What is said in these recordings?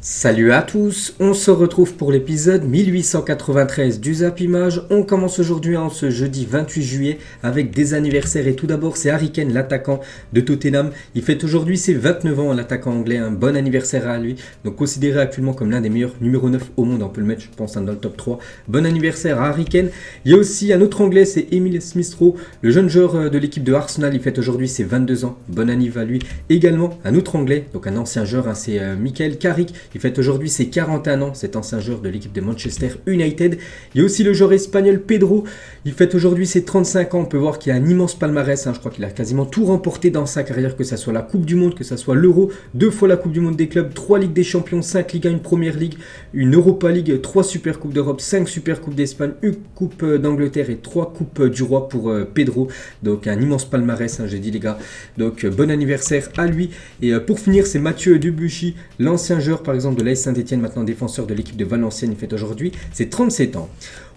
Salut à tous, on se retrouve pour l'épisode 1893 du Zap Image. On commence aujourd'hui ce jeudi 28 juillet avec des anniversaires et tout d'abord c'est Harry Kane, l'attaquant de Tottenham. Il fête aujourd'hui ses 29 ans, l'attaquant anglais, un bon anniversaire à lui. Donc considéré actuellement comme l'un des meilleurs numéro 9 au monde, on peut le mettre je pense dans le top 3. Bon anniversaire à Harry Kane. Il y a aussi un autre anglais, c'est Emile Smith-Rowe, le jeune joueur de l'équipe de Arsenal. Il fête aujourd'hui ses 22 ans, bon anniversaire à lui. Également un autre anglais, donc un ancien joueur, c'est Michael Carrick. Il fête aujourd'hui ses 41 ans, cet ancien joueur de l'équipe de Manchester United. Il y a aussi le joueur espagnol Pedro. Il fête aujourd'hui ses 35 ans. On peut voir qu'il a un immense palmarès. Je crois qu'il a quasiment tout remporté dans sa carrière, que ce soit la Coupe du Monde, que ce soit l'Euro, 2 fois la Coupe du Monde des clubs, 3 Ligues des Champions, 5 Ligue 1, une Première Ligue, une Europa League, 3 Super Coupes d'Europe, 5 Super Coupes d'Espagne, une Coupe d'Angleterre et 3 Coupes du Roi pour Pedro. Donc un immense palmarès, j'ai dit les gars. Donc bon anniversaire à lui. Et pour finir, c'est Mathieu Debuchy, l'ancien joueur par exemple de l'AS Saint-Etienne, maintenant défenseur de l'équipe de Valenciennes. Il fête aujourd'hui ses 37 ans.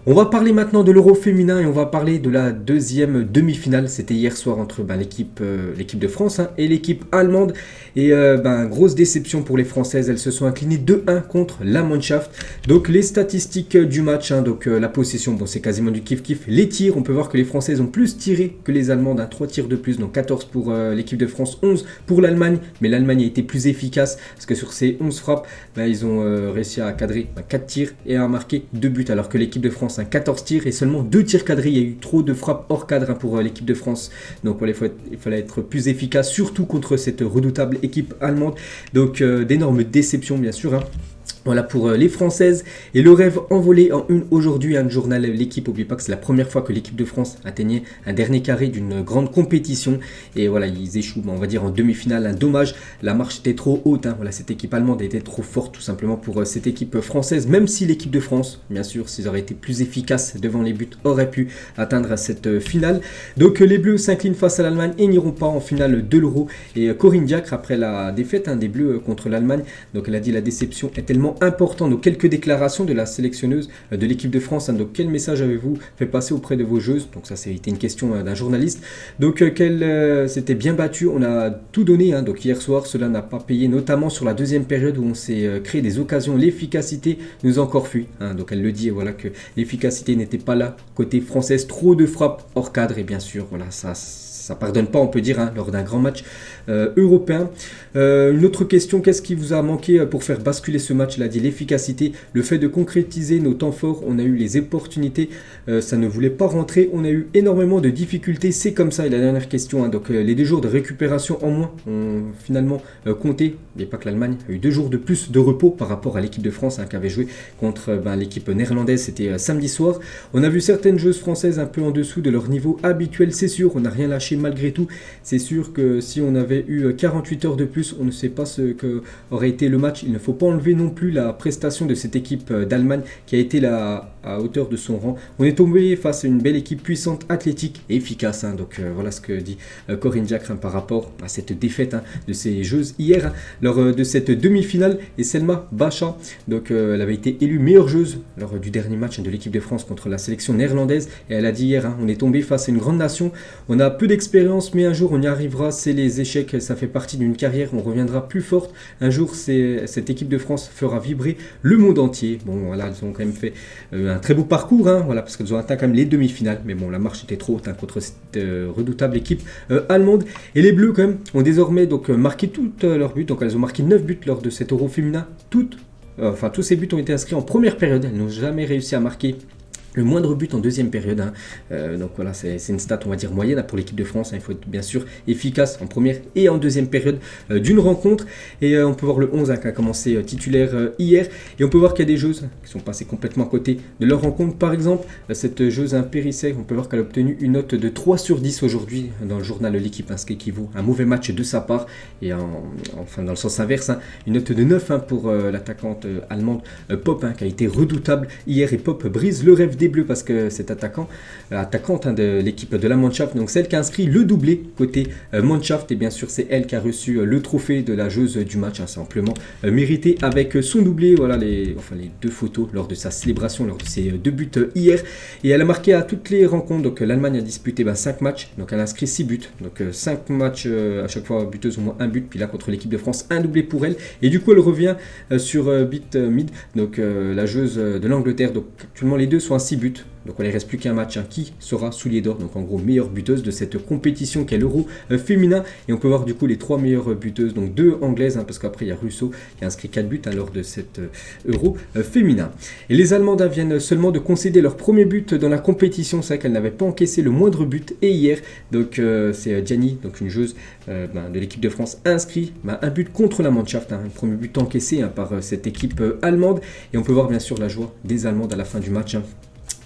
On va parler maintenant de l'Euro féminin et on va parler de la deuxième demi-finale. C'était hier soir entre l'équipe de France et l'équipe allemande. Et grosse déception pour les Françaises. Elles se sont inclinées 2-1 contre la Mannschaft. Donc les statistiques du match, donc la possession, c'est quasiment du kiff-kiff. Les tirs, on peut voir que les Françaises ont plus tiré que les Allemandes. 3 tirs de plus, donc 14 pour l'équipe de France, 11 pour l'Allemagne. Mais l'Allemagne a été plus efficace parce que sur ces 11 frappes, ils ont réussi à cadrer 4 tirs et à marquer 2 buts. Alors que l'équipe de France 14 tirs et seulement 2 tirs cadrés. Il y a eu trop de frappes hors cadre pour l'équipe de France. Donc voilà, il fallait être plus efficace, surtout contre cette redoutable équipe allemande. Donc d'énormes déceptions bien sûr. Voilà pour les Françaises. Et le rêve envolé en une aujourd'hui, le journal L'équipe. N'oubliez pas que c'est la première fois que l'équipe de France atteignait un dernier carré d'une grande compétition. Et voilà, ils échouent, on va dire, en demi-finale. Un dommage, la marche était trop haute. Voilà, cette équipe allemande était trop forte tout simplement pour cette équipe française. Même si l'équipe de France, bien sûr, s'ils auraient été plus efficaces devant les buts, aurait pu atteindre cette finale. Donc les Bleus s'inclinent face à l'Allemagne et n'iront pas en finale de l'Euro. Et Corinne Diacre, après la défaite des Bleus contre l'Allemagne, donc elle a dit la déception est tellement important. Donc quelques déclarations de la sélectionneuse de l'équipe de France. Donc quel message avez-vous fait passer auprès de vos joueuses? Donc ça c'était une question d'un journaliste. Donc qu'elle s'était bien battue, on a tout donné. Donc hier soir cela n'a pas payé, notamment sur la deuxième période où on s'est créé des occasions. L'efficacité nous a encore fui. Donc elle le dit, voilà, que l'efficacité n'était pas là côté française. Trop de frappes hors cadre et bien sûr voilà ça pardonne pas, on peut dire, lors d'un grand match européen. Une autre question, qu'est-ce qui vous a manqué pour faire basculer ce match? Il a dit l'efficacité, le fait de concrétiser nos temps forts. On a eu les opportunités, ça ne voulait pas rentrer. On a eu énormément de difficultés, c'est comme ça. Et la dernière question, donc les 2 jours de récupération en moins ont finalement compté. Il n'y a pas que l'Allemagne a eu 2 jours de plus de repos par rapport à l'équipe de France qui avait joué contre l'équipe néerlandaise. C'était samedi soir. On a vu certaines joueuses françaises un peu en dessous de leur niveau habituel, c'est sûr. On n'a rien lâché malgré tout. C'est sûr que si on avait eu 48 heures de plus, on ne sait pas ce qu'aurait été le match. Il ne faut pas enlever non plus la prestation de cette équipe d'Allemagne qui a été là à hauteur de son rang. On est tombé face à une belle équipe puissante, athlétique et efficace. Donc voilà ce que dit Corinne Diacre par rapport à cette défaite de ces joueuses hier lors de cette demi-finale. Et Selma Bacha, donc elle avait été élue meilleure joueuse lors du dernier match de l'équipe de France contre la sélection néerlandaise. Et elle a dit hier, on est tombé face à une grande nation. On a peu d'expérience, mais un jour on y arrivera. C'est les échecs, ça fait partie d'une carrière. On reviendra plus forte. Un jour, cette équipe de France fera vibrer le monde entier. Bon, voilà, elles ont quand même fait un très beau parcours, voilà, parce qu'elles ont atteint quand même les demi-finales. Mais bon, la marche était trop haute contre cette redoutable équipe allemande. Et les Bleus, quand même, ont désormais donc marqué toutes leurs buts. Donc elles ont marqué 9 buts lors de cet Euro féminin. Tous ces buts ont été inscrits en première période. Elles n'ont jamais réussi à marquer le moindre but en deuxième période. Donc voilà, c'est une stat, on va dire, moyenne pour l'équipe de France. Il faut être bien sûr efficace en première et en deuxième période d'une rencontre. Et on peut voir le 11 qui a commencé titulaire hier. Et on peut voir qu'il y a des joueuses qui sont passées complètement à côté de leur rencontre. Par exemple, cette joueuse Périssé, on peut voir qu'elle a obtenu une note de 3 sur 10 aujourd'hui dans le journal de l'équipe, ce qui équivaut à un mauvais match de sa part. Et enfin, dans le sens inverse, une note de 9 pour l'attaquante allemande Pop, qui a été redoutable hier. Et Pop brise le rêve des Bleus parce que cette attaquante de l'équipe de la Mannschaft, donc celle qui a inscrit le doublé côté Mannschaft, et bien sûr c'est elle qui a reçu le trophée de la joueuse du match, c'est amplement mérité avec son doublé, voilà les deux photos lors de sa célébration, lors de ses 2 buts hier, et elle a marqué à toutes les rencontres, donc l'Allemagne a disputé 5 matchs, donc elle a inscrit 6 buts, donc 5 matchs à chaque fois buteuse au moins un but, puis là contre l'équipe de France un doublé pour elle, et du coup elle revient sur Bit Mid, donc la joueuse de l'Angleterre, donc actuellement les deux sont à 6 buts. Donc il ne reste plus qu'un match qui sera soulier d'or, donc en gros meilleure buteuse de cette compétition qu'est l'Euro féminin. Et on peut voir du coup les 3 meilleures buteuses, donc 2 anglaises, parce qu'après il y a Russo qui a inscrit 4 buts lors de cette Euro féminin. Et les Allemandes viennent seulement de concéder leur premier but dans la compétition, c'est vrai qu'elles n'avaient pas encaissé le moindre but, et hier, donc c'est Gianni, donc une joueuse de l'équipe de France, inscrit un but contre la Mannschaft, un premier but encaissé par cette équipe allemande. Et on peut voir bien sûr la joie des Allemandes à la fin du match.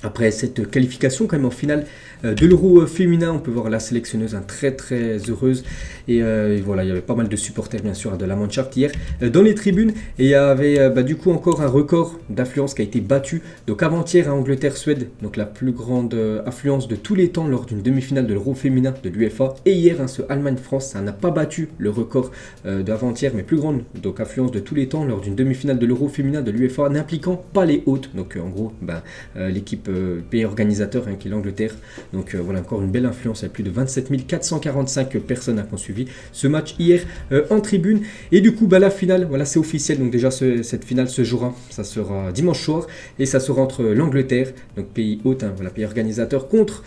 Après cette qualification quand même en finale de l'Euro féminin, on peut voir la sélectionneuse très très heureuse, et voilà, il y avait pas mal de supporters bien sûr de la Mannschaft hier dans les tribunes, et il y avait du coup encore un record d'affluence qui a été battu, donc avant-hier à Angleterre-Suède, donc la plus grande affluence de tous les temps lors d'une demi-finale de l'Euro féminin de l'UEFA, et hier ce Allemagne-France, ça n'a pas battu le record d'avant-hier, mais plus grande donc affluence de tous les temps lors d'une demi-finale de l'Euro féminin de l'UEFA, n'impliquant pas les hôtes, donc en gros l'équipe pays organisateur qui est l'Angleterre. Donc voilà encore une belle influence, il y a plus de 27 445 personnes qui ont suivi ce match hier en tribune. Et du coup la finale, voilà, c'est officiel, donc déjà cette finale se jouera, ça sera dimanche soir, et ça sera entre l'Angleterre, donc pays hôte, voilà, pays organisateur, contre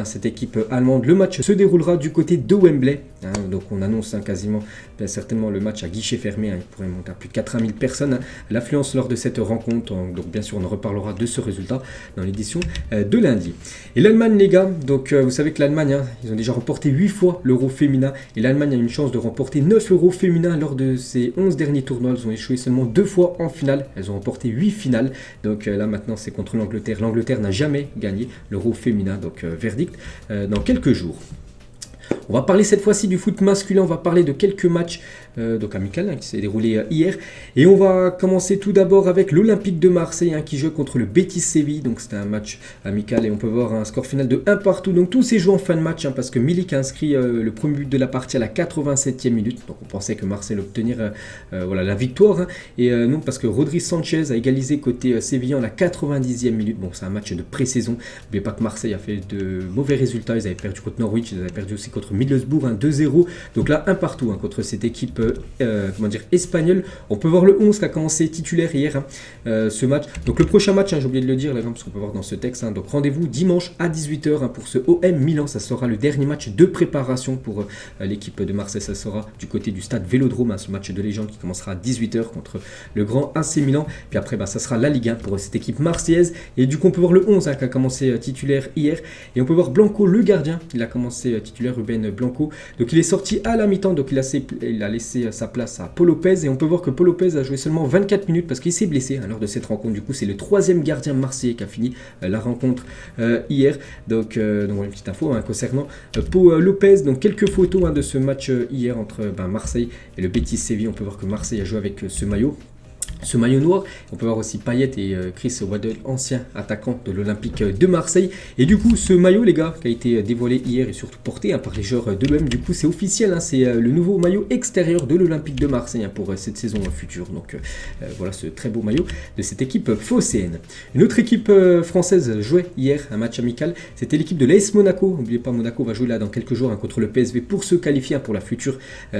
cette équipe allemande. Le match se déroulera du côté de Wembley, donc on annonce quasiment certainement le match à guichet fermé, il pourrait monter à plus de 80 000 personnes, l'affluence lors de cette rencontre, donc bien sûr on en reparlera de ce résultat dans l'édition de lundi. Et l'Allemagne les gars, donc vous savez que l'Allemagne, ils ont déjà remporté 8 fois l'Euro féminin, et l'Allemagne a une chance de remporter 9 Euros féminins lors de ses 11 derniers tournois. Elles ont échoué seulement 2 fois en finale, elles ont remporté 8 finales, donc là maintenant c'est contre l'Angleterre. L'Angleterre n'a jamais gagné l'Euro féminin, donc verdict dans quelques jours. On va parler cette fois-ci du foot masculin, on va parler de quelques matchs donc amical qui s'est déroulé hier. Et on va commencer tout d'abord avec l'Olympique de Marseille qui joue contre le Betis Séville. Donc c'était un match amical et on peut voir un score final de 1 partout. Donc tout s'est joué en fin de match parce que Milik a inscrit le premier but de la partie à la 87e minute. Donc on pensait que Marseille allait obtenir voilà, la victoire. Et non, parce que Rodri Sanchez a égalisé côté sévillan à la 90e minute. Bon, c'est un match de pré-saison. N'oubliez pas que Marseille a fait de mauvais résultats. Ils avaient perdu contre Norwich, ils avaient perdu aussi contre Middlesbrough 2-0. Donc là, 1 partout contre cette équipe espagnole. On peut voir le 11 qui a commencé titulaire hier ce match. Donc le prochain match, j'ai oublié de le dire là, parce qu'on peut voir dans ce texte. Donc rendez-vous dimanche à 18h pour ce OM Milan. Ça sera le dernier match de préparation pour l'équipe de Marseille. Ça sera du côté du stade Vélodrome, ce match de légende qui commencera à 18h contre le grand AC Milan. Puis après, ça sera la Ligue 1 pour cette équipe marseillaise. Et du coup, on peut voir le 11 qui a commencé titulaire hier. Et on peut voir Blanco, le gardien. Il a commencé titulaire, Ruben Blanco. Donc il est sorti à la mi-temps. Donc il a laissé sa place à Paul Lopez. Et on peut voir que Paul Lopez a joué seulement 24 minutes parce qu'il s'est blessé lors de cette rencontre. Du coup, c'est le 3e gardien marseillais qui a fini la rencontre hier. Donc une petite info concernant Paul Lopez. Donc quelques photos de ce match hier entre Marseille et le Betis Séville. On peut voir que Marseille a joué avec ce maillot noir. On peut voir aussi Payet et Chris Waddle, ancien attaquant de l'Olympique de Marseille. Et du coup, ce maillot, les gars, qui a été dévoilé hier et surtout porté par les joueurs de l'OM, du coup, c'est officiel. C'est le nouveau maillot extérieur de l'Olympique de Marseille pour cette saison future. Donc voilà ce très beau maillot de cette équipe phocéenne. Une autre équipe française jouait hier un match amical. C'était l'équipe de l'AS Monaco. N'oubliez pas, Monaco va jouer là dans quelques jours contre le PSV pour se qualifier pour la future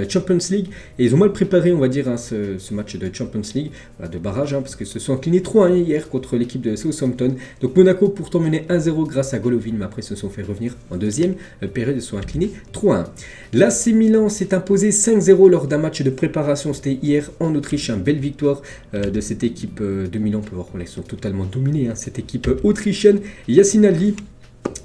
Champions League. Et ils ont mal préparé, on va dire, ce match de Champions League. De barrage parce que se sont inclinés 3-1 hier contre l'équipe de Southampton. Donc Monaco pourtant menait 1-0 grâce à Golovin, mais après se sont fait revenir en deuxième période, ils se sont inclinés 3-1. L'AC Milan s'est imposé 5-0 lors d'un match de préparation, c'était hier en Autriche, une belle victoire de cette équipe de Milan. On peut voir qu'ils sont totalement dominés, cette équipe autrichienne. Yacine Ali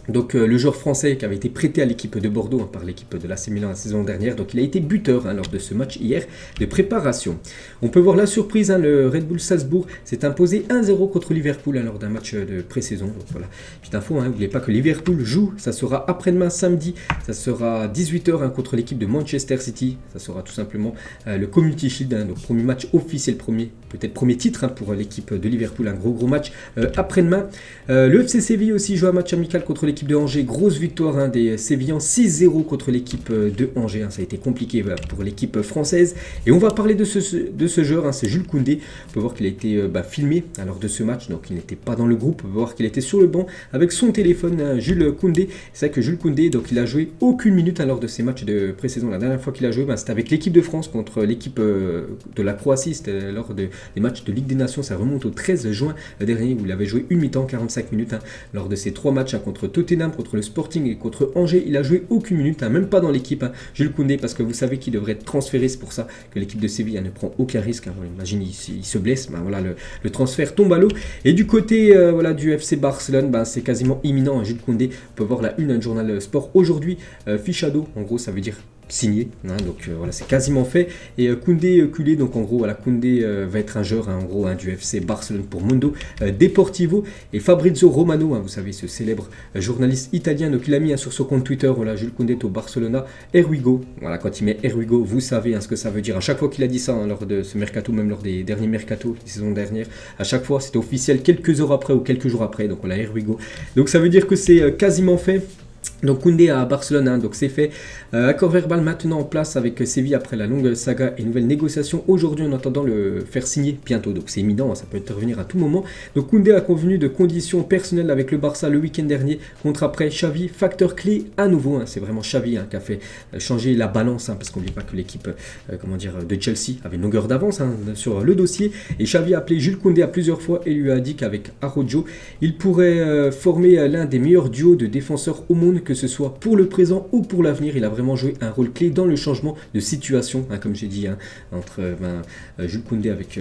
Donc le joueur français qui avait été prêté à l'équipe de Bordeaux par l'équipe de l'AC Milan la saison dernière, donc il a été buteur lors de ce match hier de préparation. On peut voir la surprise, le Red Bull Salzbourg s'est imposé 1-0 contre Liverpool lors d'un match de pré-saison. Donc voilà, petite info, n'oubliez pas que Liverpool joue, ça sera après-demain samedi, ça sera 18h contre l'équipe de Manchester City, ça sera tout simplement le Community Shield, donc premier match officiel, peut-être premier titre pour l'équipe de Liverpool, un gros match après-demain. Le FC Séville aussi joue un match amical contre l'équipe de Angers, grosse victoire des Sévillans, 6-0 contre l'équipe de Angers, ça a été compliqué pour l'équipe française. Et on va parler de ce joueur, c'est Jules Koundé. On peut voir qu'il a été filmé lors de ce match, donc il n'était pas dans le groupe, on peut voir qu'il était sur le banc avec son téléphone, Jules Koundé. C'est vrai que Jules Koundé, donc il a joué aucune minute lors de ces matchs de pré-saison. La dernière fois qu'il a joué, c'était avec l'équipe de France contre l'équipe de la Croatie, c'était lors des matchs de Ligue des Nations, ça remonte au 13 juin dernier où il avait joué une mi-temps, 45 minutes lors de ces 3 matchs contre Tottenham, contre le Sporting et contre Angers. Il a joué aucune minute, même pas dans l'équipe, Jules Koundé, parce que vous savez qu'il devrait être transféré. C'est pour ça que l'équipe de Séville ne prend aucun risque. Imagine, il se blesse, voilà, le transfert tombe à l'eau. Et du côté du FC Barcelone, c'est quasiment imminent. Jules Koundé, on peut voir la une du journal Sport aujourd'hui. Fichado, en gros, ça veut dire signé, donc voilà, c'est quasiment fait. Et Koundé culé, donc en gros voilà, Koundé va être un joueur en gros du FC Barcelone pour Mundo Deportivo. Et Fabrizio Romano, vous savez, ce célèbre journaliste italien, donc il a mis sur son compte Twitter, voilà, Jules Koundé au Barcelona, Erwigo. Voilà, quand il met Erwigo, vous savez ce que ça veut dire. À chaque fois qu'il a dit ça lors de ce mercato, même lors des derniers mercato des saisons dernières, à chaque fois c'était officiel quelques heures après ou quelques jours après. Donc voilà, Erwigo. Donc ça veut dire que c'est quasiment fait. Donc Koundé à Barcelone, donc c'est fait. Accord verbal maintenant en place avec Séville après la longue saga et nouvelle négociation aujourd'hui en attendant le faire signer bientôt. Donc c'est imminent, ça peut intervenir à tout moment. Donc Koundé a convenu de conditions personnelles avec le Barça le week-end dernier. Contre après Xavi, facteur clé à nouveau. C'est vraiment Xavi qui a fait changer la balance, parce qu'on n'oublie pas que l'équipe de Chelsea avait une longueur d'avance sur le dossier. Et Xavi a appelé Jules Koundé à plusieurs fois et lui a dit qu'avec Araujo, il pourrait former l'un des meilleurs duos de défenseurs au monde, que ce soit pour le présent ou pour l'avenir. Il a vraiment joué un rôle clé dans le changement de situation, comme j'ai dit, entre Jules Koundé avec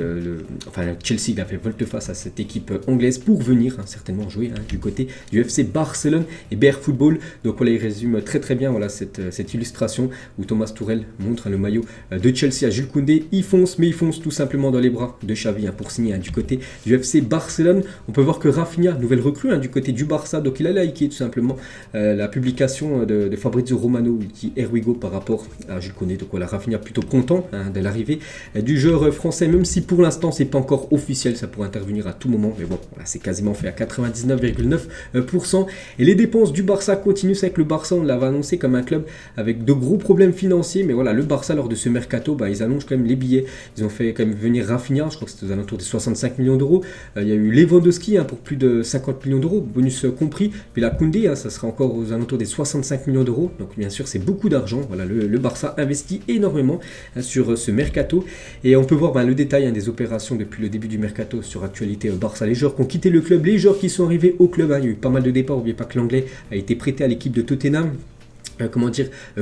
Chelsea. Il a fait volte-face à cette équipe anglaise pour venir certainement jouer du côté du FC Barcelone et BR Football. Donc voilà, il résume très très bien cette illustration où Thomas Tuchel montre le maillot de Chelsea à Jules Koundé. Il fonce, mais il fonce tout simplement dans les bras de Xavi pour signer du côté du FC Barcelone. On peut voir que Rafinha, nouvelle recrue du côté du Barça, donc il a liké tout simplement la publication de Fabrizio Romano qui Erwigo par rapport à Jules Koundé. Donc voilà, Rafinha plutôt content de l'arrivée du joueur français, même si pour l'instant c'est pas encore officiel, ça pourrait intervenir à tout moment, mais bon, voilà, c'est quasiment fait à 99,9%. Et les dépenses du Barça continuent. C'est vrai que le Barça, on l'avait annoncé comme un club avec de gros problèmes financiers, mais voilà, le Barça lors de ce mercato, ils annoncent quand même les billets. Ils ont fait quand même venir Rafinha, je crois que c'était aux alentours des 65 millions d'euros. Il y a eu Lewandowski pour plus de 50 millions d'euros, bonus compris. Puis la Koundé, ça sera encore aux alentours des 65 millions d'euros. Donc bien sûr, c'est beaucoup d'argent. Voilà, le Barça investit énormément sur ce mercato. Et on peut voir le détail des opérations depuis le début du mercato sur actualité Barça. Les joueurs qui ont quitté le club, les joueurs qui sont arrivés au club. Il y a eu pas mal de départs. N'oubliez pas que l'anglais a été prêté à l'équipe de Tottenham.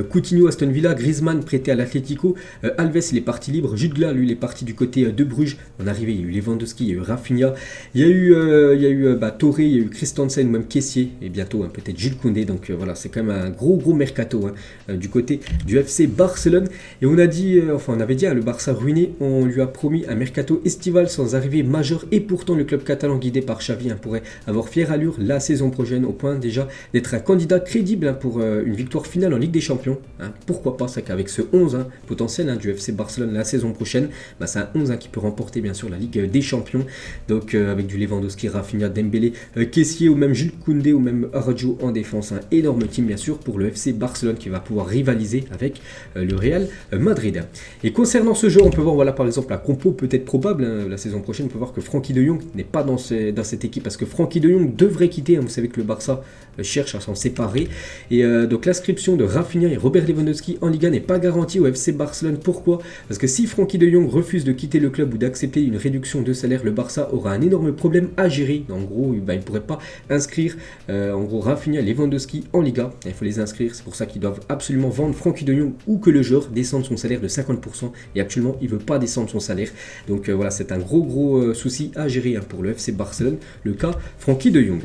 Coutinho, Aston Villa, Griezmann prêté à l'Atlético, Alves il est parti libre, Jutgla lui il est parti du côté de Bruges. En arrivée il y a eu Lewandowski, il y a eu Rafinha, il y a eu Touré, il y a eu Christensen, même Kessié et bientôt peut-être Jules Koundé. Donc voilà, c'est quand même un gros mercato du côté du FC Barcelone. Et on a dit, on avait dit le Barça ruiné, on lui a promis un mercato estival sans arrivée majeure, et pourtant le club catalan guidé par Xavi pourrait avoir fière allure la saison prochaine, au point déjà d'être un candidat crédible pour une victoire finale en Ligue des Champions. Pourquoi pas, c'est qu'avec ce 11 potentiel du FC Barcelone la saison prochaine, c'est un 11 qui peut remporter bien sûr la Ligue des Champions. Donc avec du Lewandowski, Rafinha, Dembélé, Kessié ou même Jules Koundé ou même Araujo en défense. Un énorme team bien sûr pour le FC Barcelone qui va pouvoir rivaliser avec le Real Madrid. Et concernant ce jeu, on peut voir par exemple la compo peut-être probable la saison prochaine. On peut voir que Frenkie de Jong n'est pas dans cette équipe, parce que Frenkie de Jong devrait quitter. Vous savez que le Barça cherche à s'en séparer. Et donc l'inscription de Rafinha et Robert Lewandowski en Liga n'est pas garantie au FC Barcelone. Pourquoi ? Parce que si Frenkie de Jong refuse de quitter le club ou d'accepter une réduction de salaire, le Barça aura un énorme problème à gérer. En gros, il ne pourrait pas inscrire Rafinha et Lewandowski en Liga. Il faut les inscrire, c'est pour ça qu'ils doivent absolument vendre Frenkie de Jong ou que le joueur descende son salaire de 50%. Et actuellement, il ne veut pas descendre son salaire. Donc voilà, c'est un gros souci à gérer pour le FC Barcelone, le cas Frenkie de Jong.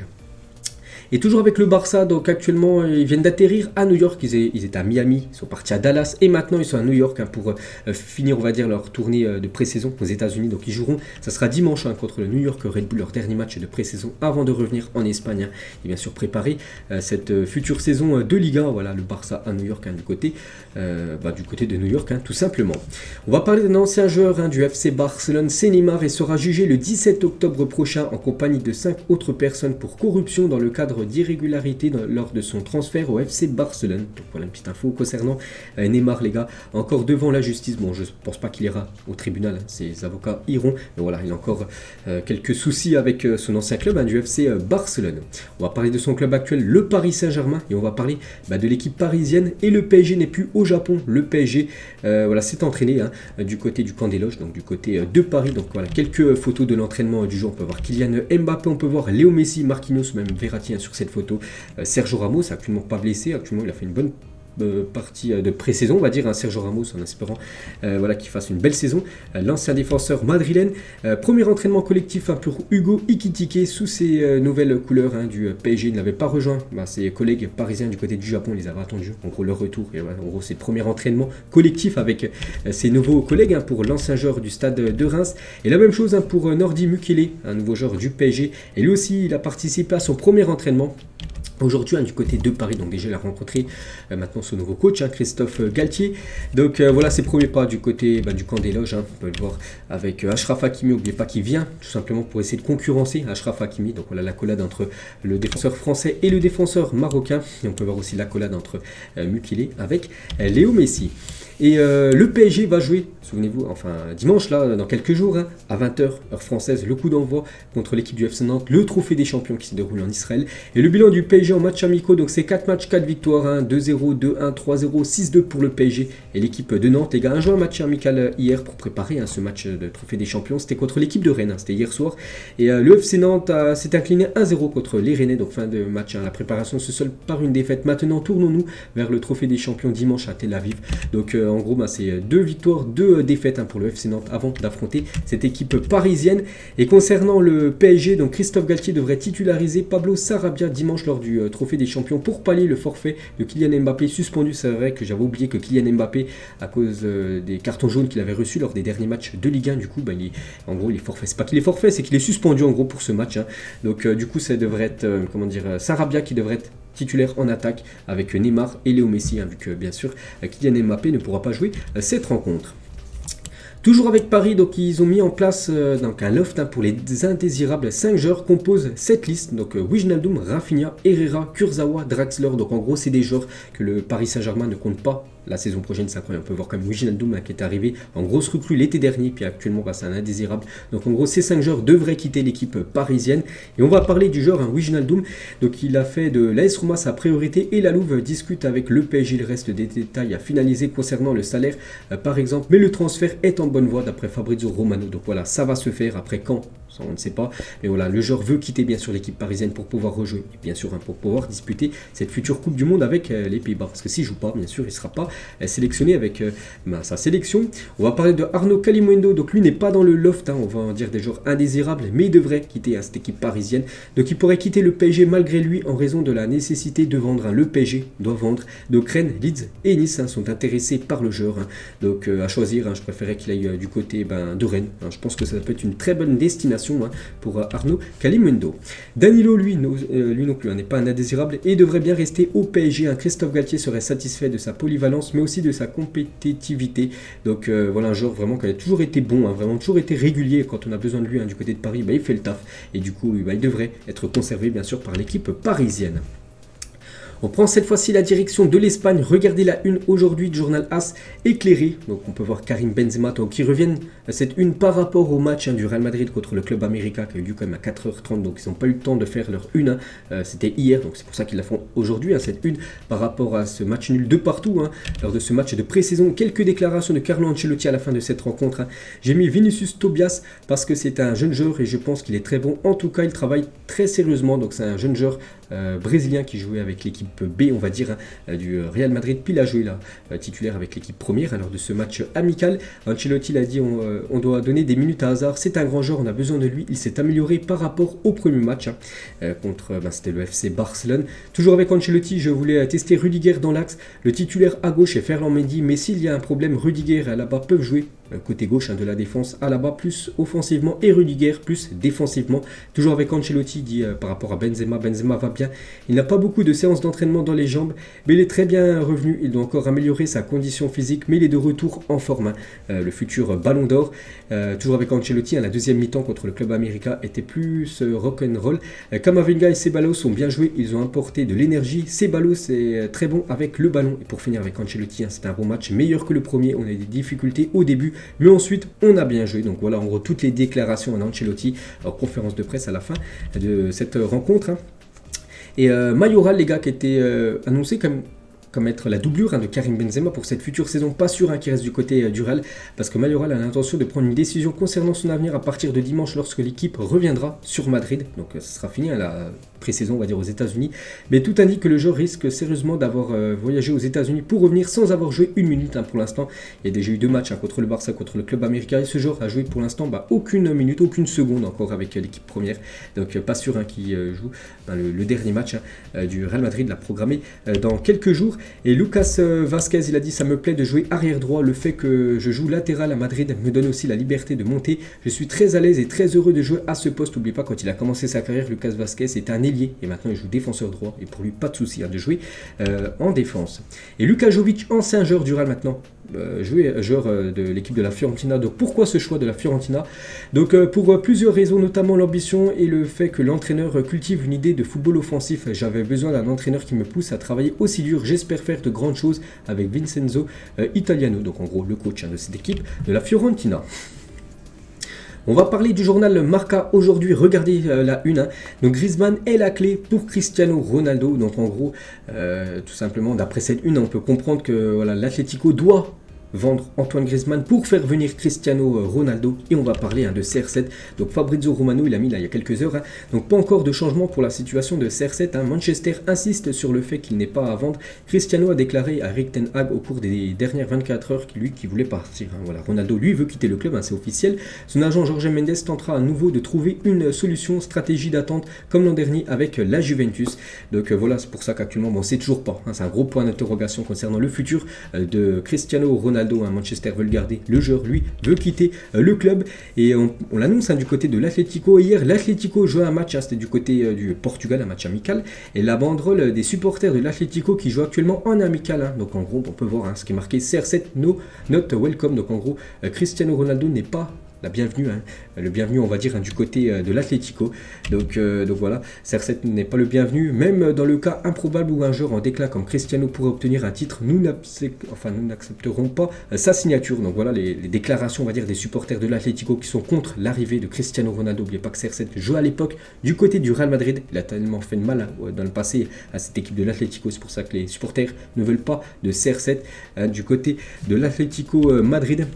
Et toujours avec le Barça, donc actuellement ils viennent d'atterrir à New York, ils étaient à Miami, ils sont partis à Dallas et maintenant ils sont à New York pour finir on va dire leur tournée de pré-saison aux États-Unis. Donc ils joueront, ça sera dimanche contre le New York Red Bull, leur dernier match de pré-saison avant de revenir en Espagne et bien sûr préparer cette future saison de Ligue 1. Voilà le Barça à New York du côté de New York tout simplement. On va parler d'un ancien joueur du FC Barcelone, c'est Neymar, et sera jugé le 17 octobre prochain en compagnie de 5 autres personnes pour corruption dans le cadre d'irrégularités lors de son transfert au FC Barcelone. Donc voilà une petite info concernant Neymar les gars, encore devant la justice. Bon, je pense pas qu'il ira au tribunal, ses avocats iront, mais voilà, il a encore quelques soucis avec son ancien club du FC Barcelone. On va parler de son club actuel, le Paris Saint-Germain, et on va parler de l'équipe parisienne. Et le PSG n'est plus au Japon, le PSG s'est entraîné du côté du camp des loges, donc du côté de Paris. Donc voilà, quelques photos de l'entraînement du jour. On peut voir Kylian Mbappé, on peut voir Léo Messi, Marquinhos, même Verratti sur cette photo. Sergio Ramos, actuellement pas blessé, actuellement il a fait une bonne partie de pré-saison, on va dire, Sergio Ramos, en espérant qu'il fasse une belle saison. L'ancien défenseur madrilène, premier entraînement collectif pour Hugo Ekitike sous ses nouvelles couleurs du PSG. Il ne l'avait pas rejoint, ses collègues parisiens du côté du Japon les avaient attendus, en gros leur retour, et en gros c'est le premier entraînement collectif avec ses nouveaux collègues pour l'ancien joueur du stade de Reims. Et la même chose pour Nordi Mukele, un nouveau joueur du PSG, et lui aussi il a participé à son premier entraînement aujourd'hui du côté de Paris. Donc déjà il a rencontré maintenant son nouveau coach Christophe Galtier. Donc voilà ses premiers pas du côté du camp des loges, on peut le voir avec Achraf Hakimi. N'oubliez pas qu'il vient tout simplement pour essayer de concurrencer Achraf Hakimi. Donc voilà l'accolade entre le défenseur français et le défenseur marocain, et on peut voir aussi l'accolade entre Mukele avec Léo Messi. Et le PSG va jouer, souvenez-vous, dimanche là, dans quelques jours, à 20h, heure française, le coup d'envoi contre l'équipe du FC Nantes, le trophée des champions qui se déroule en Israël. Et le bilan du PSG en match amicaux, donc c'est 4 matchs, 4 victoires, 2-0, 2-1, 3-0, 6-2 pour le PSG. Et l'équipe de Nantes, les gars, a joué un match amical hier pour préparer ce match de trophée des champions. C'était contre l'équipe de Rennes, c'était hier soir. Et le FC Nantes s'est incliné 1-0 contre les Rennais, donc fin de match. La préparation se solde par une défaite. Maintenant, tournons-nous vers le trophée des champions dimanche à Tel Aviv. Donc en gros, c'est 2 victoires, 2 défaites pour le FC Nantes avant d'affronter cette équipe parisienne. Et concernant le PSG, donc Christophe Galtier devrait titulariser Pablo Sarabia dimanche lors du trophée des champions pour pallier le forfait de Kylian Mbappé suspendu. C'est vrai que j'avais oublié que Kylian Mbappé, à cause des cartons jaunes qu'il avait reçus lors des derniers matchs de Ligue 1, du coup, il est forfait. C'est pas qu'il est forfait, c'est qu'il est suspendu en gros pour ce match. Donc du coup, ça devrait être, Sarabia qui devrait être titulaire en attaque avec Neymar et Léo Messi, vu que bien sûr Kylian Mbappé ne pourra pas jouer cette rencontre. Toujours avec Paris, donc ils ont mis en place un loft pour les indésirables. 5 joueurs composent cette liste. Donc Wijnaldum, Rafinha, Herrera, Kurzawa, Draxler. Donc en gros c'est des joueurs que le Paris Saint-Germain ne compte pas la saison prochaine. C'est incroyable, on peut voir comme Wijnaldum qui est arrivé en grosse recrue l'été dernier, puis actuellement c'est un indésirable. Donc en gros ces 5 joueurs devraient quitter l'équipe parisienne. Et on va parler du joueur Wijnaldum. Donc il a fait de l'AS Roma sa priorité et la Louve discute avec le PSG. Le reste des détails à finaliser concernant le salaire par exemple. Mais le transfert est en bonne voie d'après Fabrizio Romano. Donc voilà, ça va se faire. Après quand, ça on ne sait pas. Mais voilà, le joueur veut quitter bien sûr l'équipe parisienne pour pouvoir rejouer. Et bien sûr pour pouvoir disputer cette future Coupe du Monde avec les Pays-Bas. Parce que s'il ne joue pas, bien sûr, il ne sera pas sélectionné avec sa sélection. On va parler de Arnaud Kalimundo. Donc lui n'est pas dans le loft, on va en dire des joueurs indésirables, mais il devrait quitter cette équipe parisienne. Donc il pourrait quitter le PSG malgré lui en raison de la nécessité de vendre. Le PSG doit vendre. Donc Rennes, Leeds et Nice sont intéressés par le joueur. Donc à choisir, je préférais qu'il aille du côté de Rennes. Je pense que ça peut être une très bonne destination pour Arnaud Kalimundo. Danilo, lui non plus, n'est pas un indésirable et devrait bien rester au PSG. Christophe Galtier serait satisfait de sa polyvalence, mais aussi de sa compétitivité. Donc voilà un joueur vraiment qui a toujours été bon, vraiment toujours été régulier quand on a besoin de lui du côté de Paris. Il fait le taf et du coup il devrait être conservé bien sûr par l'équipe parisienne. On prend cette fois-ci la direction de l'Espagne. Regardez la une aujourd'hui du journal AS éclairé. Donc on peut voir Karim Benzema qui reviennent à cette une par rapport au match du Real Madrid contre le Club América qui a eu lieu quand même à 4h30. Donc ils n'ont pas eu le temps de faire leur une. C'était hier, donc c'est pour ça qu'ils la font aujourd'hui, cette une par rapport à ce match nul de partout. Lors de ce match de pré-saison, quelques déclarations de Carlo Ancelotti à la fin de cette rencontre. J'ai mis Vinicius Tobias parce que c'est un jeune joueur et je pense qu'il est très bon. En tout cas, il travaille très sérieusement. Donc c'est un jeune joueur brésilien qui jouait avec l'équipe l'équipe B, on va dire, du Real Madrid. Puis il a joué là, titulaire avec l'équipe première lors de ce match amical. Ancelotti l'a dit, on doit donner des minutes à Hazard. C'est un grand joueur, on a besoin de lui. Il s'est amélioré par rapport au premier match contre, c'était le FC Barcelone. Toujours avec Ancelotti, je voulais tester Rudiger dans l'axe. Le titulaire à gauche est Ferland Mendy, mais s'il y a un problème, Rudiger et Alaba peuvent jouer côté gauche de la défense, Alaba plus offensivement et Rudiger plus défensivement. Toujours avec Ancelotti, dit par rapport à Benzema va bien. Il n'a pas beaucoup de séances d'entraînement dans les jambes, mais il est très bien revenu. Il doit encore améliorer sa condition physique, mais il est de retour en forme. Le futur Ballon d'Or. Toujours avec Ancelotti, la deuxième mi-temps contre le Club América était plus rock'n'roll. Camavinga et Ceballos ont bien joué, ils ont apporté de l'énergie. Ceballos est très bon avec le ballon. Et pour finir avec Ancelotti, c'est un bon match, meilleur que le premier. On a eu des difficultés au début, mais ensuite on a bien joué. Donc voilà en gros toutes les déclarations d'Ancelotti en conférence de presse à la fin de cette rencontre. Et Mayoral, les gars, qui était annoncé comme être la doublure de Karim Benzema pour cette future saison. Pas sûr qu'il reste du côté du Real, parce que Mayoral a l'intention de prendre une décision concernant son avenir à partir de dimanche lorsque l'équipe reviendra sur Madrid. Donc ce sera fini la pré-saison, on va dire, aux États-Unis. Mais tout indique que le joueur risque sérieusement d'avoir voyagé aux États-Unis pour revenir sans avoir joué une minute pour l'instant. Il y a déjà eu 2 matchs contre le Barça, contre le Club Américain, et ce joueur a joué pour l'instant aucune minute, aucune seconde encore avec l'équipe première. Donc pas sûr qu'il joue le dernier match du Real Madrid, l'a programmé dans quelques jours. Et Lucas Vazquez, il a dit: ça me plaît de jouer arrière droit, le fait que je joue latéral à Madrid me donne aussi la liberté de monter. Je suis très à l'aise et très heureux de jouer à ce poste. N'oubliez pas, quand il a commencé sa carrière, Lucas Vazquez était un ailier et maintenant il joue défenseur droit, et pour lui pas de souci de jouer en défense. Et Luka Jovic, ancien joueur du Real maintenant, joueur de l'équipe de la Fiorentina. Donc pourquoi ce choix de la Fiorentina? Donc pour plusieurs raisons, notamment l'ambition et le fait que l'entraîneur cultive une idée de football offensif. J'avais besoin d'un entraîneur qui me pousse à travailler aussi dur. J'espère faire de grandes choses avec Vincenzo Italiano, donc en gros le coach de cette équipe de la Fiorentina. On va parler du journal Marca aujourd'hui. Regardez la une. Donc Griezmann est la clé pour Cristiano Ronaldo. Donc en gros, tout simplement, d'après cette une, on peut comprendre que l'Atlético doit vendre Antoine Griezmann pour faire venir Cristiano Ronaldo. Et on va parler de CR7. Donc Fabrizio Romano, il a mis il y a quelques heures. Donc pas encore de changement pour la situation de CR7. Manchester insiste sur le fait qu'il n'est pas à vendre. Cristiano a déclaré à Erik ten Hag au cours des dernières 24 heures qu'il voulait partir. Voilà, Ronaldo, lui, veut quitter le club, c'est officiel. Son agent Jorge Mendes tentera à nouveau de trouver une solution, stratégie d'attente, comme l'an dernier avec la Juventus. Donc voilà, c'est pour ça qu'actuellement, on ne sait toujours pas. C'est un gros point d'interrogation concernant le futur de Cristiano Ronaldo. Manchester veut le garder, le joueur lui veut quitter le club, et on l'annonce du côté de l'Atlético. Hier l'Atlético jouait un match, c'était du côté du Portugal, un match amical, et la banderole des supporters de l'Atlético qui joue actuellement en amical, donc en gros on peut voir ce qui est marqué CR7 no not welcome. Donc en gros Cristiano Ronaldo n'est pas la bienvenue, le bienvenu on va dire du côté de l'Atlético. Donc voilà, CR7 n'est pas le bienvenu, même dans le cas improbable où un joueur en déclin comme Cristiano pourrait obtenir un titre, nous n'accepterons pas sa signature. Donc voilà les déclarations on va dire des supporters de l'Atlético qui sont contre l'arrivée de Cristiano Ronaldo. N'oubliez pas que CR7 joue à l'époque du côté du Real Madrid, il a tellement fait de mal dans le passé à cette équipe de l'Atlético, c'est pour ça que les supporters ne veulent pas de CR7 du côté de l'Atlético Madrid.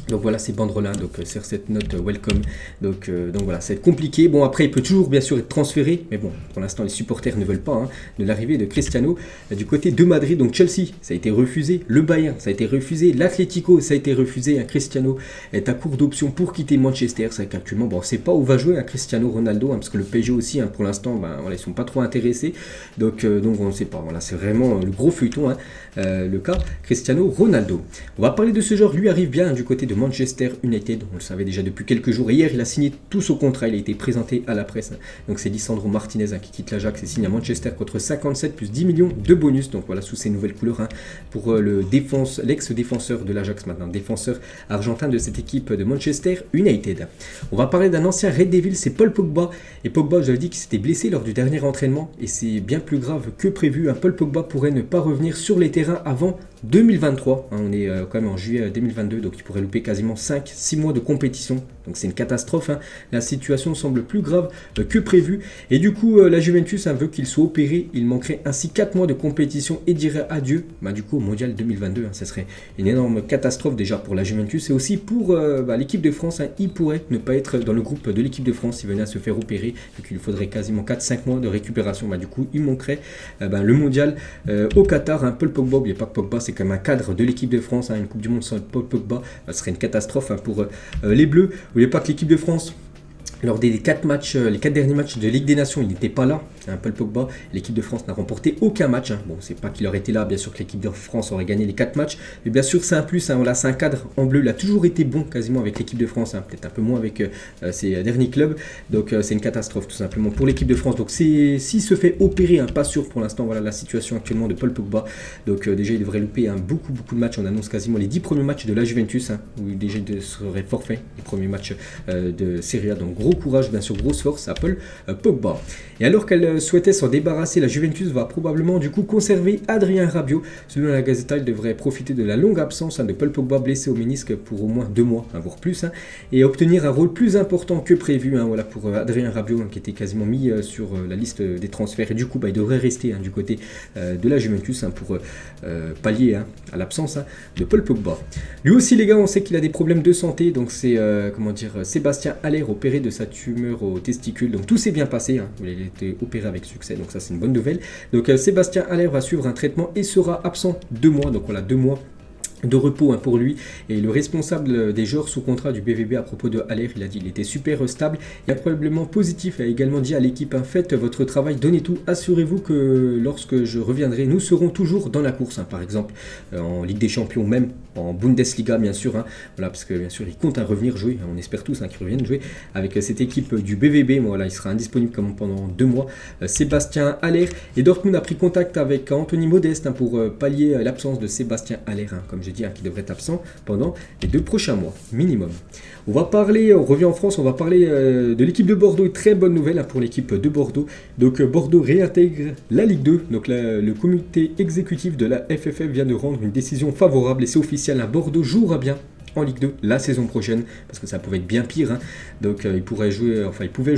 Donc voilà ces banderoles donc CR7 note welcome. Donc voilà, ça va être compliqué. Bon, après il peut toujours bien sûr être transféré, mais bon, pour l'instant les supporters ne veulent pas de l'arrivée de Cristiano du côté de Madrid. Donc Chelsea, ça a été refusé, le Bayern, ça a été refusé, l'Atlético, ça a été refusé. Cristiano est à court d'options pour quitter Manchester. C'est qu'actuellement, on ne sait pas où va jouer Cristiano Ronaldo, parce que le PSG aussi, pour l'instant, ils sont pas trop intéressés. Donc on ne sait pas. Voilà, c'est vraiment le gros feuilleton, le cas Cristiano Ronaldo. On va parler de ce joueur, lui arrive bien du côté de Manchester United, on le savait déjà depuis quelques jours. Hier, il a signé tout son contrat, il a été présenté à la presse. Donc c'est Lisandro Martinez qui quitte l'Ajax et signe à Manchester contre 57 plus 10 millions de bonus. Donc voilà, sous ces nouvelles couleurs pour l'ex-défenseur de l'Ajax, maintenant défenseur argentin de cette équipe de Manchester United. On va parler d'un ancien Red Devil, c'est Paul Pogba. Et Pogba, je l'ai dit, qu'il s'était blessé lors du dernier entraînement et c'est bien plus grave que prévu. Paul Pogba pourrait ne pas revenir sur les terrains avant 2023. On est quand même en juillet 2022, donc il pourrait louper quasiment 5-6 mois de compétition Donc c'est une catastrophe, hein. La situation semble plus grave que prévu. Et du coup, la Juventus veut qu'il soit opéré. Il manquerait ainsi 4 mois de compétition et dirait adieu du coup, au Mondial 2022. Ça serait une énorme catastrophe déjà pour la Juventus et aussi pour l'équipe de France. Il pourrait ne pas être dans le groupe de l'équipe de France s'il venait à se faire opérer, vu qu'il faudrait quasiment 4-5 mois de récupération. Du coup, il manquerait le Mondial au Qatar. Paul Pogba, n'oubliez pas que Pogba, c'est comme un cadre de l'équipe de France. Une Coupe du Monde sans Paul Pogba, ce serait une catastrophe pour les Bleus. N'oubliez pas que l'équipe de France, lors des 4 matchs, les 4 derniers matchs de Ligue des Nations, il n'était pas là. Paul Pogba, l'équipe de France n'a remporté aucun match. Bon, c'est pas qu'il aurait été là, bien sûr que l'équipe de France aurait gagné les 4 matchs. Mais bien sûr, c'est un plus. Voilà, c'est un cadre en bleu. Il a toujours été bon quasiment avec l'équipe de France. Peut-être un peu moins avec ses derniers clubs. Donc, c'est une catastrophe tout simplement pour l'équipe de France. Donc, s'il se fait opérer, pas sûr pour l'instant. Voilà la situation actuellement de Paul Pogba. Donc, déjà, il devrait louper beaucoup de matchs. On annonce quasiment les 10 premiers matchs de la Juventus, où déjà il serait forfait les premiers matchs de Serie A. Donc, gros courage, bien sûr, grosse force à Paul Pogba. Et alors qu'elle souhaitait s'en débarrasser, la Juventus va probablement du coup conserver Adrien Rabiot. Selon la Gazzetta, il devrait profiter de la longue absence de Paul Pogba blessé au ménisque pour au moins 2 mois, voire plus, et obtenir un rôle plus important que prévu. Voilà pour Adrien Rabiot, qui était quasiment mis sur la liste des transferts. Et du coup, il devrait rester du côté de la Juventus pour pallier à l'absence de Paul Pogba. Lui aussi, les gars, on sait qu'il a des problèmes de santé. Donc c'est Sébastien Haller, opéré de sa tumeur aux testicules. Donc tout s'est bien passé. Il a été opéré avec succès. Donc ça, c'est une bonne nouvelle. Donc Sébastien Haller va suivre un traitement et sera absent 2 mois. Donc voilà, 2 mois de repos pour lui. Et le responsable des joueurs sous contrat du BVB à propos de Haller, il a dit qu'il était super stable et probablement positif. Il a également dit à l'équipe, faites votre travail, donnez tout, assurez-vous que lorsque je reviendrai, nous serons toujours dans la course, par exemple en Ligue des Champions, même en Bundesliga bien sûr, voilà, parce que bien sûr il compte revenir jouer, on espère tous qu'il revienne jouer avec cette équipe du BVB. Voilà, il sera indisponible pendant 2 mois, Sébastien Haller. Et Dortmund a pris contact avec Anthony Modeste pour pallier l'absence de Sébastien Haller, comme j'ai dit, qui devrait être absent pendant les 2 prochains mois minimum. On revient en France, on va parler de l'équipe de Bordeaux. Très bonne nouvelle pour l'équipe de Bordeaux. Donc Bordeaux réintègre la Ligue 2. Donc le comité exécutif de la FFF vient de rendre une décision favorable et c'est officiel. Bordeaux jouera bien en Ligue 2 la saison prochaine, parce que ça pouvait être bien pire. Donc il pouvait jouer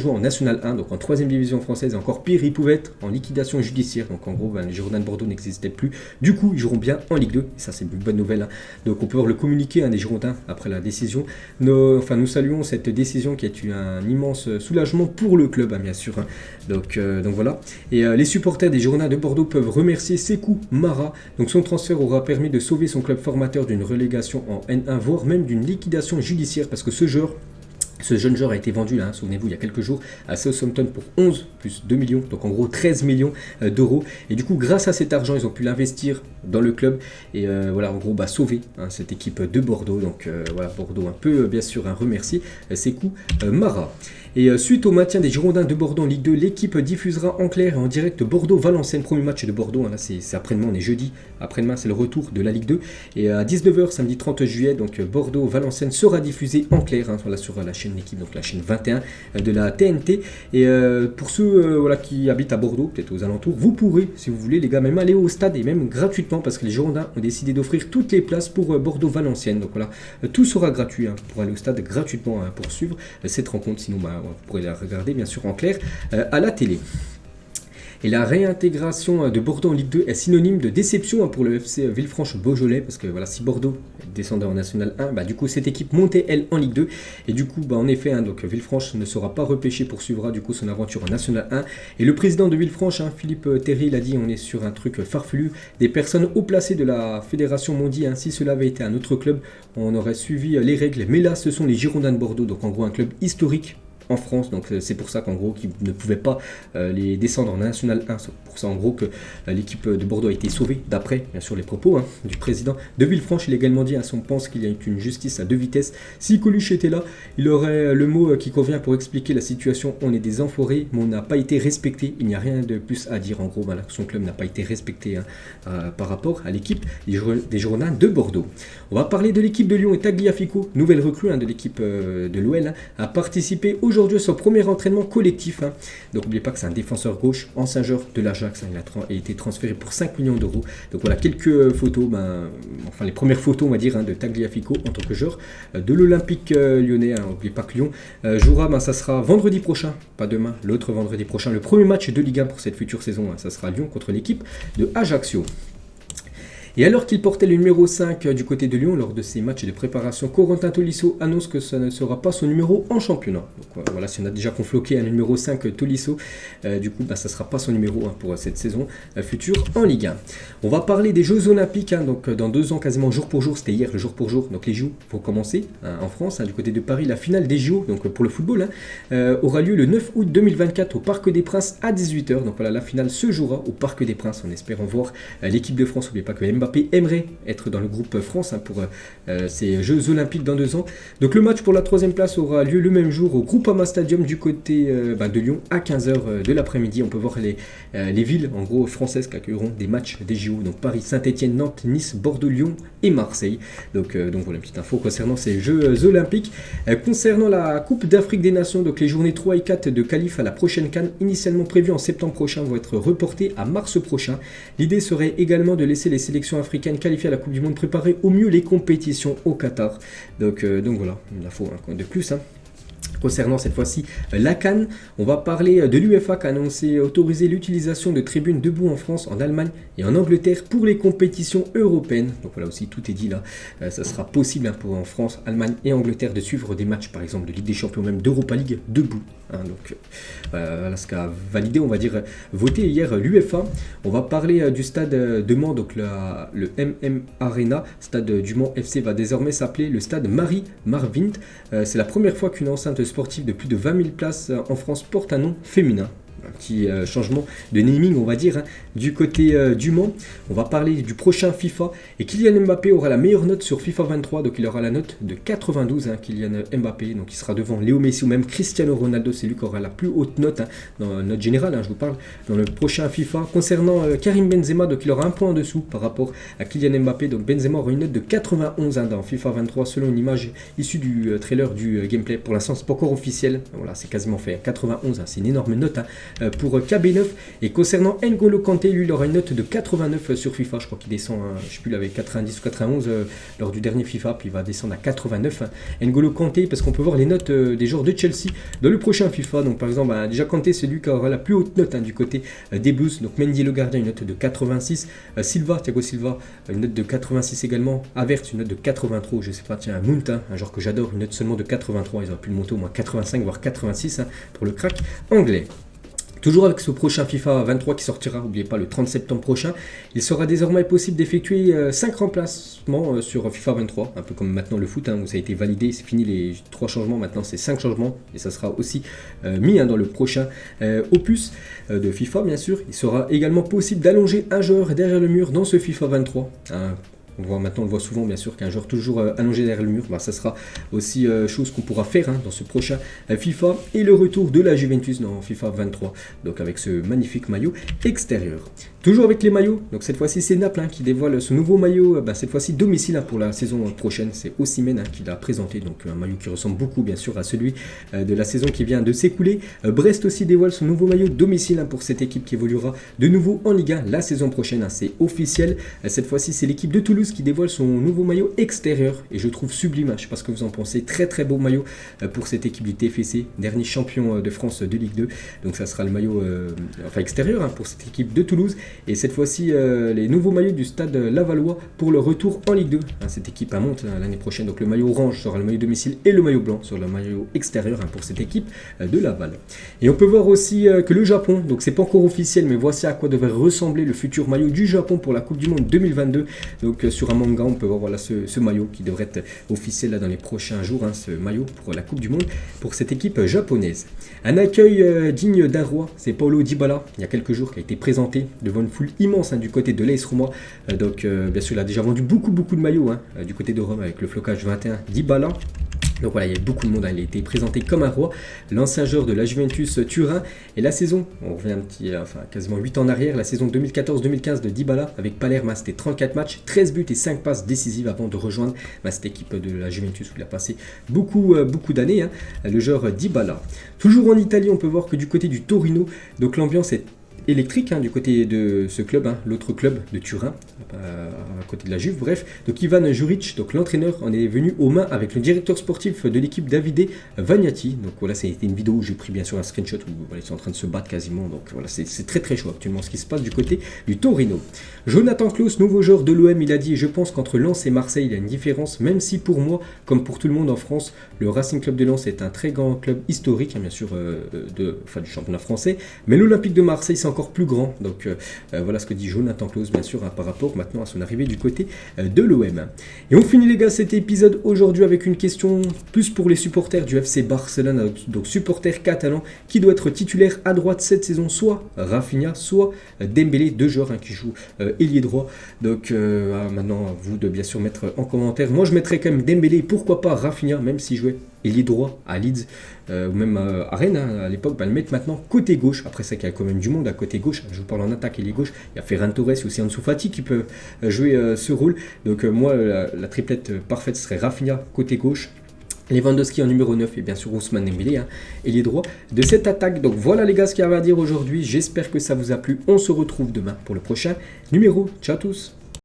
en National 1, donc en 3ème division française, et encore pire, il pouvait être en liquidation judiciaire. Donc en gros, les Girondins de Bordeaux n'existaient plus. Du coup, ils joueront bien en Ligue 2, et ça c'est une bonne nouvelle. Donc on peut voir le communiqué des Girondins après la décision. Nous saluons cette décision qui est un immense soulagement pour le club, bien sûr. Donc voilà. Et les supporters des Girondins de Bordeaux peuvent remercier Sékou Mara. Donc son transfert aura permis de sauver son club formateur d'une relégation en N1, voire même d'une liquidation judiciaire, parce que ce jeune joueur a été vendu, souvenez-vous, il y a quelques jours à Southampton pour 11 plus 2 millions, donc en gros 13 millions d'euros. Et du coup, grâce à cet argent, ils ont pu l'investir dans le club et voilà, en gros, sauver cette équipe de Bordeaux. Donc voilà, Bordeaux peut bien sûr remercier Sékou Mara. Et suite au maintien des Girondins de Bordeaux en Ligue 2, l'équipe diffusera en clair et en direct Bordeaux-Valenciennes, premier match de Bordeaux. Là, c'est après-demain, on est jeudi. Après-demain, c'est le retour de la Ligue 2. Et à 19h, samedi 30 juillet, donc Bordeaux-Valenciennes sera diffusé en clair voilà, sur la chaîne L'équipe, donc la chaîne 21 de la TNT. Et pour ceux qui habitent à Bordeaux, peut-être aux alentours, vous pourrez, si vous voulez, les gars, même aller au stade et même gratuitement, parce que les Girondins ont décidé d'offrir toutes les places pour Bordeaux-Valenciennes. Donc voilà, tout sera gratuit pour aller au stade gratuitement pour suivre cette rencontre. Sinon, vous pourrez la regarder bien sûr en clair à la télé. Et la réintégration de Bordeaux en Ligue 2 est synonyme de déception pour le FC Villefranche-Beaujolais, parce que voilà, si Bordeaux descendait en National 1, du coup cette équipe montait elle en Ligue 2, et du coup en effet, donc Villefranche ne sera pas repêché, poursuivra du coup son aventure en National 1. Et le président de Villefranche, Philippe Terry, il a dit, on est sur un truc farfelu, des personnes haut placées de la Fédération m'ont dit, si cela avait été un autre club, on aurait suivi les règles, mais là ce sont les Girondins de Bordeaux, donc en gros un club historique en France, donc c'est pour ça qu'en gros qu'ils ne pouvaient pas les descendre en National 1. C'est pour ça en gros que l'équipe de Bordeaux a été sauvée, d'après bien sûr les propos du président de Villefranche. Il a également dit, on pense qu'il y a une justice à 2 vitesses. Si Coluche était là, il aurait le mot qui convient pour expliquer la situation. On est des enfoirés, mais on n'a pas été respecté. Il n'y a rien de plus à dire en gros, voilà, son club n'a pas été respecté par rapport à l'équipe des Girondins de Bordeaux. On va parler de l'équipe de Lyon et Tagliafico, nouvelle recrue de l'équipe de l'OL, a participé au aujourd'hui son premier entraînement collectif. Donc n'oubliez pas que c'est un défenseur gauche, ancien joueur de l'Ajax. Il a été transféré pour 5 millions d'euros. Donc voilà quelques photos, les premières photos on va dire de Tagliafico en tant que joueur de l'Olympique lyonnais. N'oubliez pas que Lyon jouera, ça sera vendredi prochain, pas demain, l'autre vendredi prochain, le premier match de Ligue 1 pour cette future saison. Ça sera Lyon contre l'équipe de Ajaccio. Et alors qu'il portait le numéro 5 du côté de Lyon lors de ses matchs de préparation, Corentin Tolisso annonce que ça ne sera pas son numéro en championnat. Donc voilà, si on a déjà convoqué un numéro 5 Tolisso, ça ne sera pas son numéro pour cette saison future en Ligue 1. On va parler des Jeux Olympiques, donc dans 2 ans quasiment jour pour jour, c'était hier le jour pour jour, donc les JO vont commencer en France, du côté de Paris. La finale des JO, donc pour le football, aura lieu le 9 août 2024 au Parc des Princes à 18h. Donc voilà, la finale se jouera au Parc des Princes en espérant voir l'équipe de France. N'oubliez pas que Mbappé aimerait être dans le groupe France pour ces Jeux Olympiques dans 2 ans. Donc le match pour la 3e place aura lieu le même jour au Groupama Stadium du côté de Lyon à 15h de l'après-midi. On peut voir les villes en gros françaises qui accueilleront des matchs des JO. Donc Paris, Saint-Etienne, Nantes, Nice, Bordeaux, Lyon et Marseille. Donc voilà une petite info concernant ces Jeux Olympiques. Concernant la Coupe d'Afrique des Nations, donc les journées 3 et 4 de qualif à la prochaine CAN, initialement prévues en septembre prochain, vont être reportées à mars prochain. L'idée serait également de laisser les sélections africaines qualifiées à la Coupe du Monde préparer au mieux les compétitions au Qatar. Donc voilà, une info de plus. Concernant cette fois-ci la CAN, on va parler de l'UEFA qui a annoncé autoriser l'utilisation de tribunes debout en France, en Allemagne et en Angleterre pour les compétitions européennes. Donc voilà aussi tout est dit là, ça sera possible pour en France, Allemagne et Angleterre de suivre des matchs par exemple de Ligue des Champions, même d'Europa League debout. Donc voilà ce qu'a validé, on va dire, voté hier l'UEFA. On va parler du stade de Mans, donc le MM Arena, stade du Mans FC va désormais s'appeler le stade Marie-Marvin. C'est la première fois qu'une enceinte sportive de plus de 20 000 places en France porte un nom féminin. Un petit changement de naming, on va dire, du côté du Mans. On va parler du prochain FIFA et Kylian Mbappé aura la meilleure note sur FIFA 23, donc il aura la note de 92, Kylian Mbappé, donc il sera devant Léo Messi ou même Cristiano Ronaldo, c'est lui qui aura la plus haute note dans note générale, je vous parle, dans le prochain FIFA. Concernant Karim Benzema, donc il aura un point en dessous par rapport à Kylian Mbappé, donc Benzema aura une note de 91 dans FIFA 23 selon une image issue du trailer du gameplay. Pour l'instant c'est pas encore officiel, voilà, c'est quasiment fait, 91, c'est une énorme note pour KB9. Et concernant N'Golo Kanté, lui il aura une note de 89 sur FIFA, je crois qu'il descend, je sais plus, il avait 90 ou 91 lors du dernier FIFA, puis il va descendre à 89. N'Golo Kanté, parce qu'on peut voir les notes des joueurs de Chelsea dans le prochain FIFA. Donc par exemple, déjà Kanté c'est lui qui aura la plus haute note du côté des Blues. Donc Mendy le gardien, une note de 86. Thiago Silva, une note de 86 également. Havertz, une note de 83. Je sais pas, tiens, Mount, un joueur que j'adore, une note seulement de 83. Ils auraient pu le monter au moins 85 voire 86 pour le crack anglais. Toujours avec ce prochain FIFA 23 qui sortira, n'oubliez pas, le 30 septembre prochain, il sera désormais possible d'effectuer 5 remplacements sur FIFA 23, un peu comme maintenant le foot, où ça a été validé, c'est fini les 3 changements, maintenant c'est 5 changements, et ça sera aussi mis dans le prochain opus de FIFA, bien sûr. Il sera également possible d'allonger un joueur derrière le mur dans ce FIFA 23. Maintenant, on le voit souvent, bien sûr, qu'un joueur toujours allongé derrière le mur, ça sera aussi chose qu'on pourra faire dans ce prochain FIFA. Et le retour de la Juventus dans FIFA 23, donc avec ce magnifique maillot extérieur. Toujours avec les maillots, donc cette fois-ci c'est Naples qui dévoile ce nouveau maillot, cette fois-ci domicile pour la saison prochaine. C'est Osimhen qui l'a présenté, donc un maillot qui ressemble beaucoup bien sûr à celui de la saison qui vient de s'écouler. Brest aussi dévoile son nouveau maillot domicile pour cette équipe qui évoluera de nouveau en Ligue 1 la saison prochaine, c'est officiel. Cette fois-ci c'est l'équipe de Toulouse qui dévoile son nouveau maillot extérieur et je trouve sublime, je sais pas ce que vous en pensez, très très beau maillot pour cette équipe du TFC, dernier champion de France de Ligue 2, donc ça sera le maillot extérieur pour cette équipe de Toulouse. Et cette fois-ci, les nouveaux maillots du stade Lavallois pour le retour en Ligue 2. Cette équipe monte l'année prochaine. Donc le maillot orange sera le maillot domicile et le maillot blanc sera le maillot extérieur pour cette équipe de Laval. Et on peut voir aussi que le Japon, donc c'est pas encore officiel, mais voici à quoi devrait ressembler le futur maillot du Japon pour la Coupe du Monde 2022. Donc sur un manga, on peut voir voilà, ce maillot qui devrait être officiel dans les prochains jours, ce maillot pour la Coupe du Monde pour cette équipe japonaise. Un accueil digne d'un roi, c'est Paulo Dybala, il y a quelques jours, qui a été présenté devant une foule immense du côté de l'AS Roma. Donc bien sûr il a déjà vendu beaucoup de maillots du côté de Rome avec le flocage 21 Dybala. Donc voilà, il y a beaucoup de monde, il a été présenté comme un roi, l'ancien joueur de la Juventus Turin. Et la saison, on revient quasiment 8 ans en arrière, la saison 2014-2015 de Dybala avec Palerme, c'était 34 matchs, 13 buts et 5 passes décisives avant de rejoindre cette équipe de la Juventus où il a passé beaucoup d'années, le joueur Dybala. Toujours en Italie, on peut voir que du côté du Torino, donc l'ambiance est électrique du côté de ce club, l'autre club de Turin, à côté de la Juve, bref. Donc Ivan Juric, donc l'entraîneur, en est venu aux mains avec le directeur sportif de l'équipe Davide Vagnati. Donc voilà, c'était une vidéo où j'ai pris bien sûr un screenshot où voilà, ils sont en train de se battre quasiment. Donc voilà, c'est très très chaud actuellement ce qui se passe du côté du Torino. Jonathan Klaus, nouveau joueur de l'OM, il a dit: je pense qu'entre Lens et Marseille, il y a une différence, même si pour moi, comme pour tout le monde en France, le Racing Club de Lens est un très grand club historique, bien sûr, du championnat français, mais l'Olympique de Marseille, c'est encore plus grand. Donc voilà ce que dit Jonathan Klaus, bien sûr, par rapport maintenant à son arrivée du côté de l'OM. Et on finit les gars cet épisode aujourd'hui avec une question plus pour les supporters du FC Barcelone, donc supporters catalans, qui doit être titulaire à droite cette saison, soit Rafinha, soit Dembélé, deux joueurs qui jouent ailier droit. Donc maintenant à vous de bien sûr mettre en commentaire. Moi je mettrais quand même Dembélé, pourquoi pas Rafinha, même s'il jouait ailier droit à Leeds ou même à Rennes à l'époque, le mettre maintenant côté gauche. Après ça, qu'il y a quand même du monde à côté gauche. Je vous parle en attaque ailier gauche. Il y a Ferran Torres et aussi Ansu Fati qui peuvent jouer ce rôle. Donc moi, la triplette parfaite serait Rafinha côté gauche, Lewandowski en numéro 9 et bien sûr Ousmane Dembélé, ailier droit de cette attaque. Donc voilà les gars ce qu'il y avait à dire aujourd'hui. J'espère que ça vous a plu. On se retrouve demain pour le prochain numéro. Ciao à tous.